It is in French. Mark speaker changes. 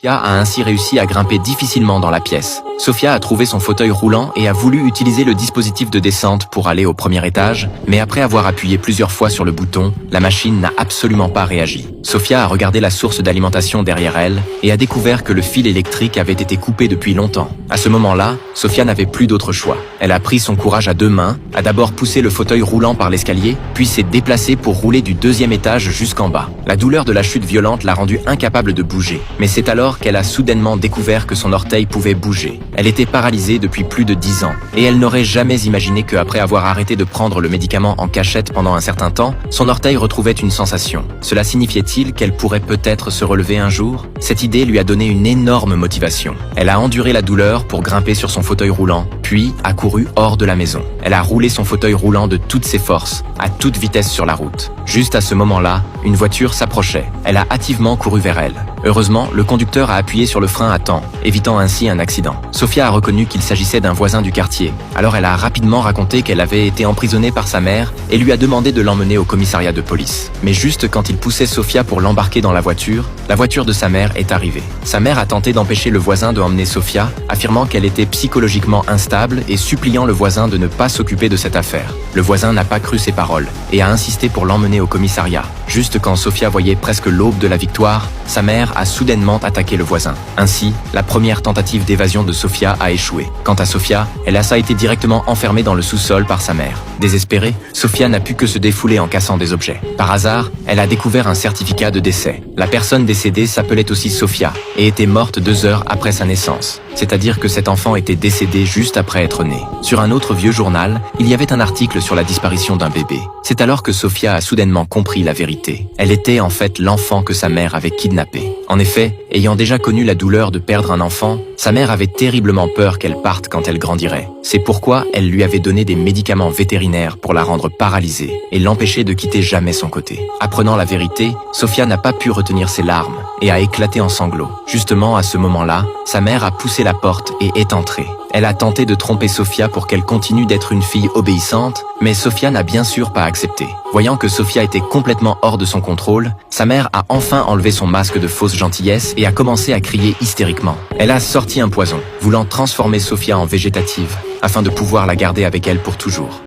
Speaker 1: Sofia a ainsi réussi à grimper difficilement dans la pièce. Sofia a trouvé son fauteuil roulant et a voulu utiliser le dispositif de descente pour aller au premier étage, mais après avoir appuyé plusieurs fois sur le bouton, la machine n'a absolument pas réagi. Sofia a regardé la source d'alimentation derrière elle et a découvert que le fil électrique avait été coupé depuis longtemps. À ce moment-là, Sofia n'avait plus d'autre choix. Elle a pris son courage à deux mains, a d'abord poussé le fauteuil roulant par l'escalier, puis s'est déplacée pour rouler du deuxième étage jusqu'en bas. La douleur de la chute violente l'a rendue incapable de bouger, mais c'est alors qu'elle a soudainement découvert que son orteil pouvait bouger. Elle était paralysée depuis plus de 10 ans, et elle n'aurait jamais imaginé qu'après avoir arrêté de prendre le médicament en cachette pendant un certain temps, son orteil retrouvait une sensation. Cela signifiait-il qu'elle pourrait peut-être se relever un jour? Cette idée lui a donné une énorme motivation. Elle a enduré la douleur pour grimper sur son fauteuil roulant, puis a couru hors de la maison. Elle a roulé son fauteuil roulant de toutes ses forces, à toute vitesse sur la route. Juste à ce moment-là, une voiture s'approchait. Elle a hâtivement couru vers elle. Heureusement, le conducteur a appuyé sur le frein à temps, évitant ainsi un accident. Sofia a reconnu qu'il s'agissait d'un voisin du quartier. Alors elle a rapidement raconté qu'elle avait été emprisonnée par sa mère et lui a demandé de l'emmener au commissariat de police. Mais juste quand il poussait Sofia pour l'embarquer dans la voiture de sa mère est arrivée. Sa mère a tenté d'empêcher le voisin de emmener Sofia, affirmant qu'elle était psychologiquement instable et suppliant le voisin de ne pas s'occuper de cette affaire. Le voisin n'a pas cru ses paroles et a insisté pour l'emmener au commissariat. Juste quand Sofia voyait presque l'aube de la victoire, sa mère a soudainement attaqué le voisin. Ainsi, la première tentative d'évasion de Sofia a échoué. Quant à Sofia, elle a été directement enfermée dans le sous-sol par sa mère. Désespérée, Sofia n'a pu que se défouler en cassant des objets. Par hasard, elle a découvert un certificat de décès. La personne décédée s'appelait aussi Sofia et était morte 2 heures après sa naissance. C'est-à-dire que cet enfant était décédé juste après être né. Sur un autre vieux journal, il y avait un article sur la disparition d'un bébé. C'est alors que Sofia a soudainement compris la vérité. Elle était en fait l'enfant que sa mère avait kidnappé. En effet, ayant déjà connu la douleur de perdre un enfant, sa mère avait terriblement peur qu'elle parte quand elle grandirait. C'est pourquoi elle lui avait donné des médicaments vétérinaires pour la rendre paralysée et l'empêcher de quitter jamais son côté. Apprenant la vérité, Sofia n'a pas pu retenir ses larmes et a éclaté en sanglots. Justement à ce moment-là, sa mère a poussé la porte et est entrée. Elle a tenté de tromper Sofia pour qu'elle continue d'être une fille obéissante, mais Sofia n'a bien sûr pas accepté. Voyant que Sofia était complètement hors de son contrôle, sa mère a enfin enlevé son masque de fausse gentillesse et a commencé à crier hystériquement. Elle a sorti un poison, voulant transformer Sofia en végétative, afin de pouvoir la garder avec elle pour toujours.